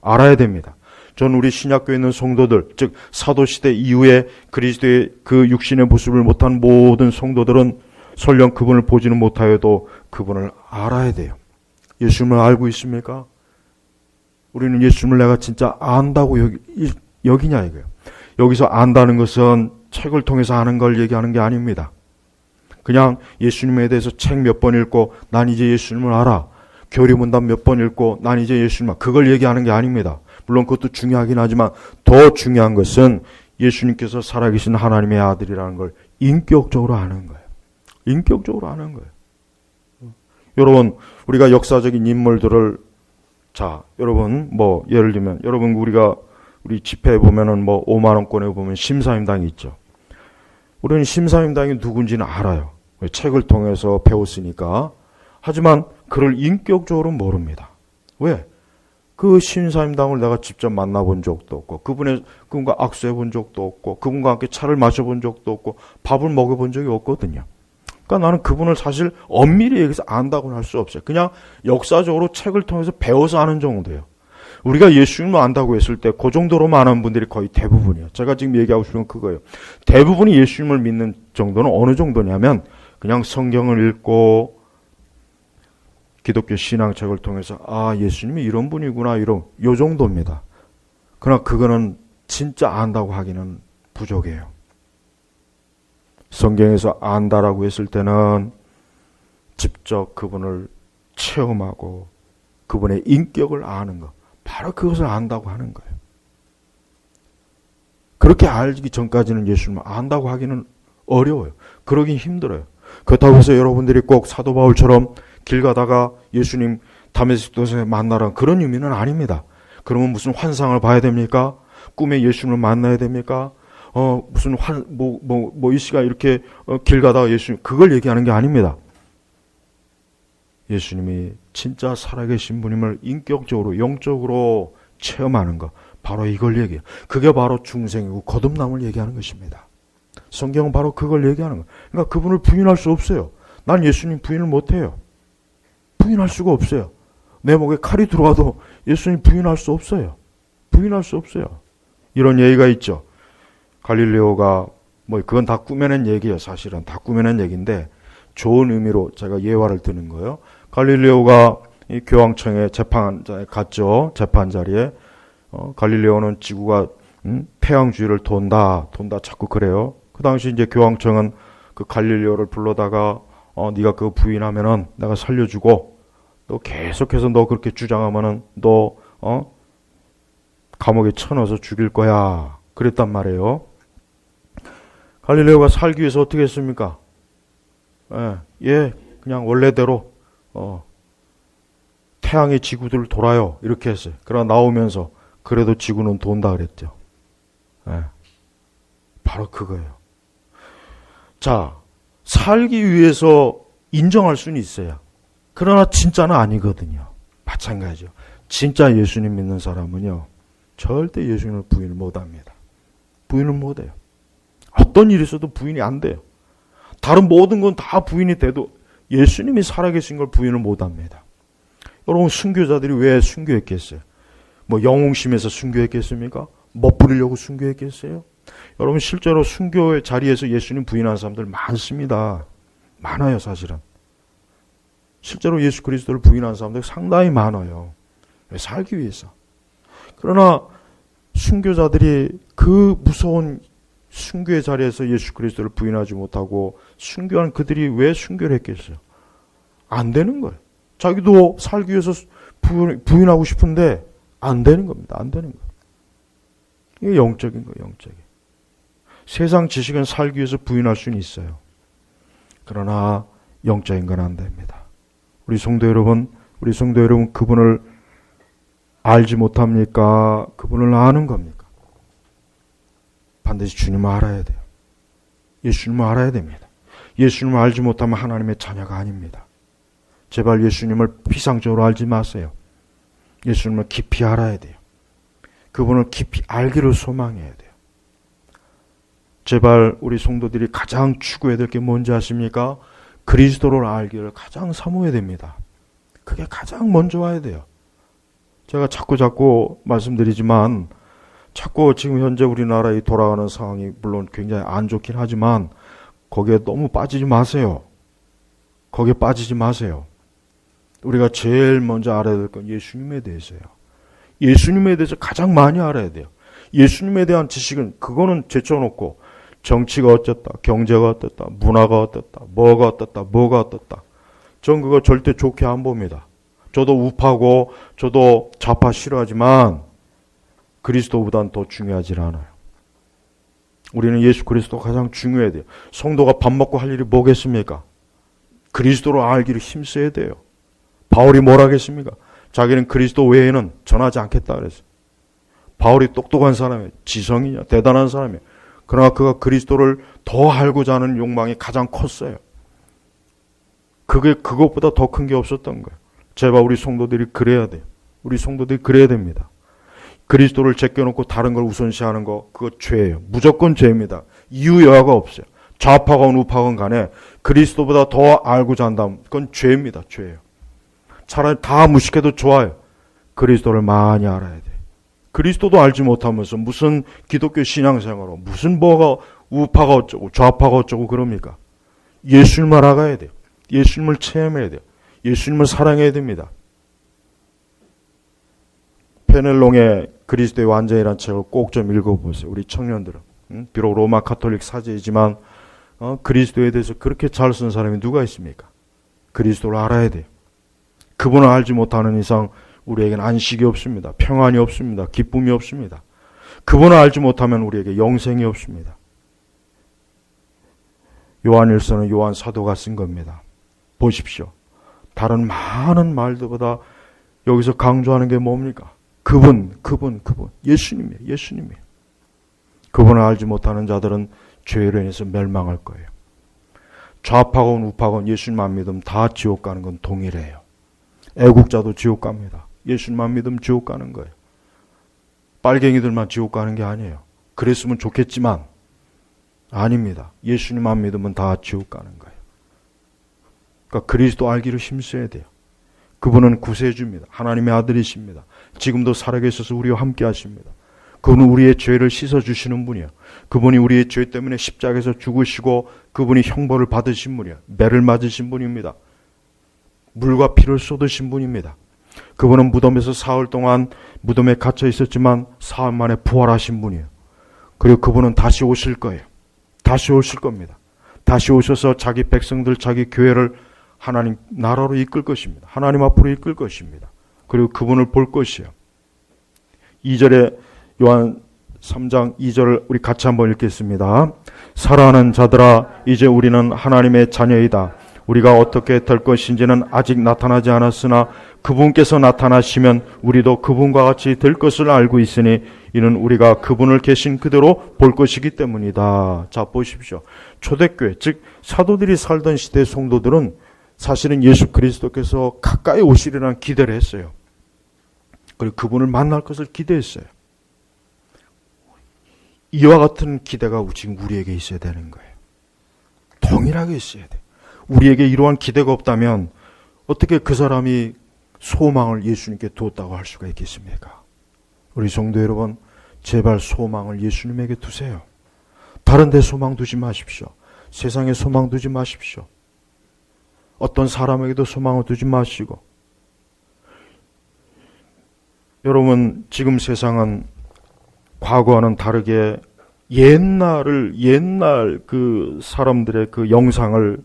S1: 알아야 됩니다. 전 우리 신약교에 있는 성도들, 즉 사도시대 이후에 그리스도의 그 육신의 모습을 못한 모든 성도들은 설령 그분을 보지는 못하여도 그분을 알아야 돼요. 예수님을 알고 있습니까? 우리는 예수님을 내가 진짜 안다고 여기냐 이거예요. 여기서 안다는 것은 책을 통해서 아는 걸 얘기하는 게 아닙니다. 그냥 예수님에 대해서 책 몇 번 읽고 난 이제 예수님을 알아. 교리문답 몇 번 읽고 난 이제 예수님을 그걸 얘기하는 게 아닙니다. 물론 그것도 중요하긴 하지만 더 중요한 것은 예수님께서 살아계신 하나님의 아들이라는 걸 인격적으로 아는 거예요. 인격적으로 아는 거예요. 여러분 우리가 역사적인 인물들을 여러분 예를 들면 여러분 우리 집회에 보면은 5만 원권에 보면 심사임당이 있죠. 우리는 심사임당이 누군지는 알아요. 책을 통해서 배웠으니까. 하지만 그를 인격적으로 모릅니다. 왜? 그 신사임당을 내가 직접 만나본 적도 없고 그분과 악수해 본 적도 없고 그분과 함께 차를 마셔본 적도 없고 밥을 먹어본 적이 없거든요. 그러니까 나는 그분을 사실 엄밀히 얘기해서 안다고는 할 수 없어요. 그냥 역사적으로 책을 통해서 배워서 아는 정도예요. 우리가 예수님을 안다고 했을 때 그 정도로만 아는 분들이 거의 대부분이에요. 제가 지금 얘기하고 싶은 건 그거예요. 대부분이 예수님을 믿는 정도는 어느 정도냐면 그냥 성경을 읽고 기독교 신앙책을 통해서 예수님이 이런 분이구나 요 정도입니다. 그러나 그거는 진짜 안다고 하기는 부족해요. 성경에서 안다라고 했을 때는 직접 그분을 체험하고 그분의 인격을 아는 것, 바로 그것을 안다고 하는 거예요. 그렇게 알기 전까지는 예수님을 안다고 하기는 어려워요. 그러긴 힘들어요. 그렇다고 해서 여러분들이 꼭 사도 바울처럼 길 가다가 예수님 다메섹 도상에 만나라는 그런 의미는 아닙니다. 그러면 무슨 환상을 봐야 됩니까? 꿈에 예수님을 만나야 됩니까? 무슨 이 시가 이렇게 길 가다가 예수님 그걸 얘기하는 게 아닙니다. 예수님이 진짜 살아계신 분임을 인격적으로 영적으로 체험하는 것, 바로 이걸 얘기해요. 그게 바로 중생이고 거듭남을 얘기하는 것입니다. 성경은 바로 그걸 얘기하는 거예요. 그러니까 그분을 부인할 수 없어요. 난 예수님 부인을 못해요. 부인할 수가 없어요. 내 목에 칼이 들어와도 예수님 부인할 수 없어요. 부인할 수 없어요. 이런 얘기가 있죠. 갈릴레오가 그건 다 꾸며낸 얘기예요. 사실은 다 꾸며낸 얘기인데 좋은 의미로 제가 예화를 드는 거예요. 갈릴레오가 이 교황청에 재판자에 갔죠. 재판 자리에 갈릴레오는 지구가 태양주위를 돈다 자꾸 그래요. 그 당시 이제 교황청은 그 갈릴레오를 불러다가 네가 그거 부인하면은 내가 살려주고 또 계속해서 너 그렇게 주장하면은 너 감옥에 쳐넣어서 죽일 거야. 그랬단 말이에요. 갈릴레오가 살기 위해서 어떻게 했습니까? 그냥 원래대로 태양이 지구를 돌아요. 이렇게 했어요. 그러나 나오면서 그래도 지구는 돈다 그랬죠. 바로 그거예요. 자, 살기 위해서 인정할 수는 있어요. 그러나 진짜는 아니거든요. 마찬가지죠. 진짜 예수님 믿는 사람은요, 절대 예수님을 부인을 못합니다. 부인을 못해요. 어떤 일이 있어도 부인이 안 돼요. 다른 모든 건 다 부인이 돼도 예수님이 살아계신 걸 부인을 못합니다. 여러분, 순교자들이 왜 순교했겠어요? 영웅심에서 순교했겠습니까? 멋부리려고 순교했겠어요? 여러분, 실제로 순교의 자리에서 예수님 부인하는 사람들 많습니다. 많아요, 사실은. 실제로 예수 그리스도를 부인하는 사람들 상당히 많아요. 왜? 살기 위해서. 그러나 순교자들이 그 무서운 순교의 자리에서 예수 그리스도를 부인하지 못하고 순교한 그들이 왜 순교를 했겠어요? 안 되는 거예요. 자기도 살기 위해서 부인하고 싶은데 안 되는 겁니다. 안 되는 거예요. 이게 영적인 거예요. 영적인. 세상 지식은 살기 위해서 부인할 수는 있어요. 그러나 영적인 건 안 됩니다. 우리 성도 여러분 그분을 알지 못합니까? 그분을 아는 겁니까? 반드시 주님을 알아야 돼요. 예수님을 알아야 됩니다. 예수님을 알지 못하면 하나님의 자녀가 아닙니다. 제발 예수님을 피상적으로 알지 마세요. 예수님을 깊이 알아야 돼요. 그분을 깊이 알기를 소망해야 돼요. 제발 우리 성도들이 가장 추구해야 될 게 뭔지 아십니까? 그리스도를 알기를 가장 사모해야 됩니다. 그게 가장 먼저 와야 돼요. 제가 자꾸 말씀드리지만 자꾸 지금 현재 우리나라에 돌아가는 상황이 물론 굉장히 안 좋긴 하지만 거기에 너무 빠지지 마세요. 거기에 빠지지 마세요. 우리가 제일 먼저 알아야 될 건 예수님에 대해서요. 예수님에 대해서 가장 많이 알아야 돼요. 예수님에 대한 지식은 그거는 제쳐놓고 정치가 어쨌다, 경제가 어땠다, 문화가 어땠다, 뭐가 어땠다. 전 그거 절대 좋게 안 봅니다. 저도 우파고 저도 좌파 싫어하지만 그리스도보단 더 중요하지 않아요. 우리는 예수 그리스도가 가장 중요해야 돼요. 성도가 밥 먹고 할 일이 뭐겠습니까? 그리스도를 알기를 힘써야 돼요. 바울이 뭐라 하겠습니까? 자기는 그리스도 외에는 전하지 않겠다 그랬어요. 바울이 똑똑한 사람이에요. 지성이냐 대단한 사람이에요. 그러나 그가 그리스도를 더 알고자 하는 욕망이 가장 컸어요. 그게 그것보다 더 큰 게 없었던 거예요. 제발 우리 성도들이 그래야 돼요. 우리 성도들이 그래야 됩니다. 그리스도를 제껴놓고 다른 걸 우선시하는 거, 그거 죄예요. 무조건 죄입니다. 이유 여하가 없어요. 좌파건 우파건 간에 그리스도보다 더 알고자 한다면 그건 죄입니다. 죄예요. 차라리 다 무식해도 좋아요. 그리스도를 많이 알아야 돼. 그리스도도 알지 못하면서 무슨 기독교 신앙생활로 무슨 뭐가 우파가 어쩌고 좌파가 어쩌고 그럽니까? 예수님을 알아야 돼요. 예수님을 체험해야 돼요. 예수님을 사랑해야 됩니다. 페넬롱의 그리스도의 완전이라는 책을 꼭 좀 읽어보세요. 우리 청년들은. 비록 로마 가톨릭 사제이지만 그리스도에 대해서 그렇게 잘 쓴 사람이 누가 있습니까? 그리스도를 알아야 돼요. 그분을 알지 못하는 이상 우리에게는 안식이 없습니다. 평안이 없습니다. 기쁨이 없습니다. 그분을 알지 못하면 우리에게 영생이 없습니다. 요한일서는 요한 사도가 쓴 겁니다. 보십시오. 다른 많은 말들보다 여기서 강조하는 게 뭡니까? 그분. 예수님이에요. 그분을 알지 못하는 자들은 죄로 인해서 멸망할 거예요. 좌파건 우파건 예수님 안 믿으면 다 지옥 가는 건 동일해요. 애국자도 지옥 갑니다. 예수님만 믿으면 지옥 가는 거예요. 빨갱이들만 지옥 가는 게 아니에요. 그랬으면 좋겠지만 아닙니다. 예수님만 믿으면 다 지옥 가는 거예요. 그러니까 그리스도 알기를 힘써야 돼요. 그분은 구세주입니다. 하나님의 아들이십니다. 지금도 살아계셔서 우리와 함께 하십니다. 그분은 우리의 죄를 씻어주시는 분이에요. 그분이 우리의 죄 때문에 십자가에서 죽으시고 그분이 형벌을 받으신 분이에요. 매를 맞으신 분입니다. 물과 피를 쏟으신 분입니다. 그분은 무덤에서 사흘 동안 무덤에 갇혀 있었지만 사흘 만에 부활하신 분이에요. 그리고 그분은 다시 오실 거예요. 다시 오실 겁니다. 다시 오셔서 자기 백성들, 자기 교회를 하나님 나라로 이끌 것입니다. 하나님 앞으로 이끌 것입니다. 그리고 그분을 볼 것이에요. 2절에 요한 3장 2절을 우리 같이 한번 읽겠습니다. 사랑하는 자들아, 이제 우리는 하나님의 자녀이다. 우리가 어떻게 될 것인지는 아직 나타나지 않았으나 그분께서 나타나시면 우리도 그분과 같이 될 것을 알고 있으니 이는 우리가 그분을 계신 그대로 볼 것이기 때문이다. 자, 보십시오. 초대교회, 즉 사도들이 살던 시대 성도들은 사실은 예수 그리스도께서 가까이 오시리라는 기대를 했어요. 그리고 그분을 만날 것을 기대했어요. 이와 같은 기대가 지금 우리에게 있어야 되는 거예요. 동일하게 있어야 돼. 우리에게 이러한 기대가 없다면 어떻게 그 사람이 소망을 예수님께 두었다고 할 수가 있겠습니까? 우리 성도 여러분, 제발 소망을 예수님에게 두세요. 다른 데 소망 두지 마십시오. 세상에 소망 두지 마십시오. 어떤 사람에게도 소망을 두지 마시고. 여러분, 지금 세상은 과거와는 다르게 옛날 그 사람들의 그 영상을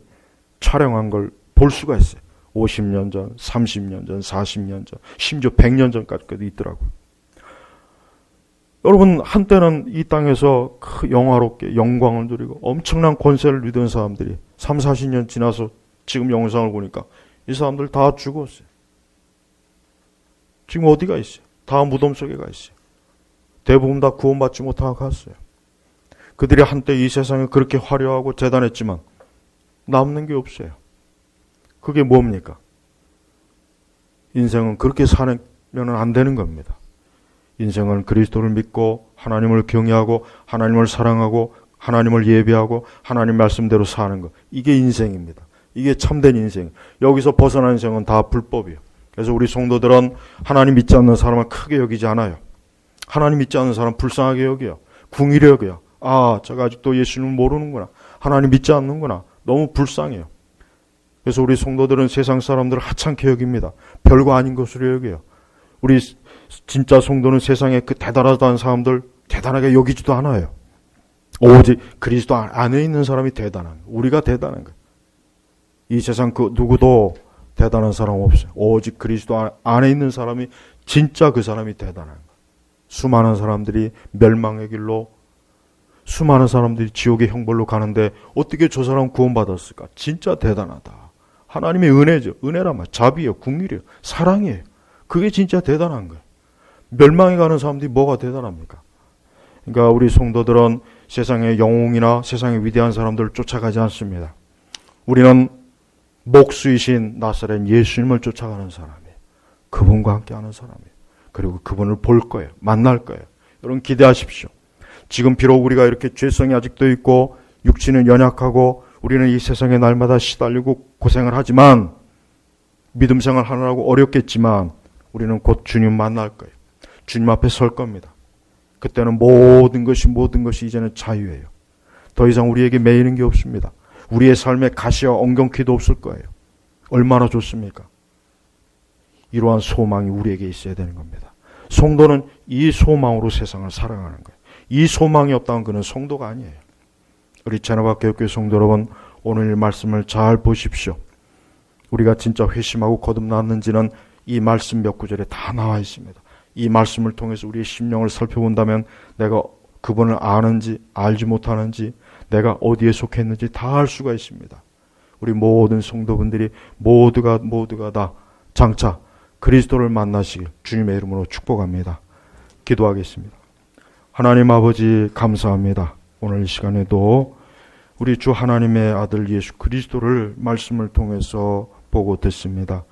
S1: 촬영한 걸 볼 수가 있어요. 50년 전, 30년 전, 40년 전, 심지어 100년 전까지도 있더라고요. 여러분, 한때는 이 땅에서 영화롭게 영광을 누리고 엄청난 권세를 누리던 사람들이 3, 40년 지나서 지금 영상을 보니까 이 사람들 다 죽었어요. 지금 어디가 있어요? 다 무덤 속에 가 있어요. 대부분 다 구원받지 못하고 갔어요. 그들이 한때 이 세상에 그렇게 화려하고 대단했지만 남는 게 없어요. 그게 뭡니까? 인생은 그렇게 살면 안 되는 겁니다. 인생은 그리스도를 믿고 하나님을 경외하고 하나님을 사랑하고 하나님을 예배하고 하나님 말씀대로 사는 것. 이게 인생입니다. 이게 참된 인생. 여기서 벗어난 인생은 다 불법이에요. 그래서 우리 성도들은 하나님 믿지 않는 사람을 크게 여기지 않아요. 하나님 믿지 않는 사람 불쌍하게 여겨요. 궁일히 여겨요. 아, 제가 아직도 예수님을 모르는구나. 하나님 믿지 않는구나. 너무 불쌍해요. 그래서 우리 성도들은 세상 사람들을 하찮게 여깁니다. 별거 아닌 것으로 여겨요. 우리 진짜 성도는 세상에 그 대단하다는 사람들 대단하게 여기지도 않아요. 오직 그리스도 안에 있는 사람이 대단한 거예요. 우리가 대단한 거예요. 이 세상 그 누구도 대단한 사람 없어요. 오직 그리스도 안에 있는 사람이 진짜 그 사람이 대단한 거예요. 수많은 사람들이 멸망의 길로, 수많은 사람들이 지옥의 형벌로 가는데 어떻게 저 사람 구원받았을까? 진짜 대단하다. 하나님의 은혜죠. 은혜란 말, 자비예요, 궁일이에요, 사랑이에요. 그게 진짜 대단한 거예요. 멸망에 가는 사람들이 뭐가 대단합니까? 그러니까 우리 성도들은 세상의 영웅이나 세상의 위대한 사람들을 쫓아가지 않습니다. 우리는 목수이신 나사렛 예수님을 쫓아가는 사람이에요. 그분과 함께하는 사람이에요. 그리고 그분을 볼 거예요. 만날 거예요. 여러분 기대하십시오. 지금 비록 우리가 이렇게 죄성이 아직도 있고 육신은 연약하고 우리는 이 세상에 날마다 시달리고 고생을 하지만 믿음 생활 하느라고 어렵겠지만 우리는 곧 주님 만날 거예요. 주님 앞에 설 겁니다. 그때는 모든 것이 이제는 자유예요. 더 이상 우리에게 매이는 게 없습니다. 우리의 삶에 가시와 엉겅퀴도 없을 거예요. 얼마나 좋습니까? 이러한 소망이 우리에게 있어야 되는 겁니다. 성도는 이 소망으로 세상을 살아가는 거예요. 이 소망이 없다면 그는 성도가 아니에요. 우리 제나바교회 성도 여러분, 오늘 말씀을 잘 보십시오. 우리가 진짜 회심하고 거듭났는지는 이 말씀 몇 구절에 다 나와 있습니다. 이 말씀을 통해서 우리의 심령을 살펴본다면 내가 그분을 아는지 알지 못하는지 내가 어디에 속했는지 다 알 수가 있습니다. 우리 모든 성도분들이 모두가 다 장차 그리스도를 만나시길 주님의 이름으로 축복합니다. 기도하겠습니다. 하나님 아버지 감사합니다. 오늘 이 시간에도 우리 주 하나님의 아들 예수 그리스도를 말씀을 통해서 보고 듣습니다.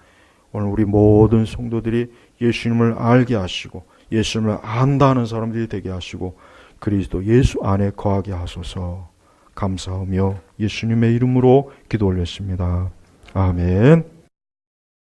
S1: 오늘 우리 모든 성도들이 예수님을 알게 하시고 예수님을 안다는 사람들이 되게 하시고 그리스도 예수 안에 거하게 하소서. 감사하며 예수님의 이름으로 기도 올렸습니다. 아멘.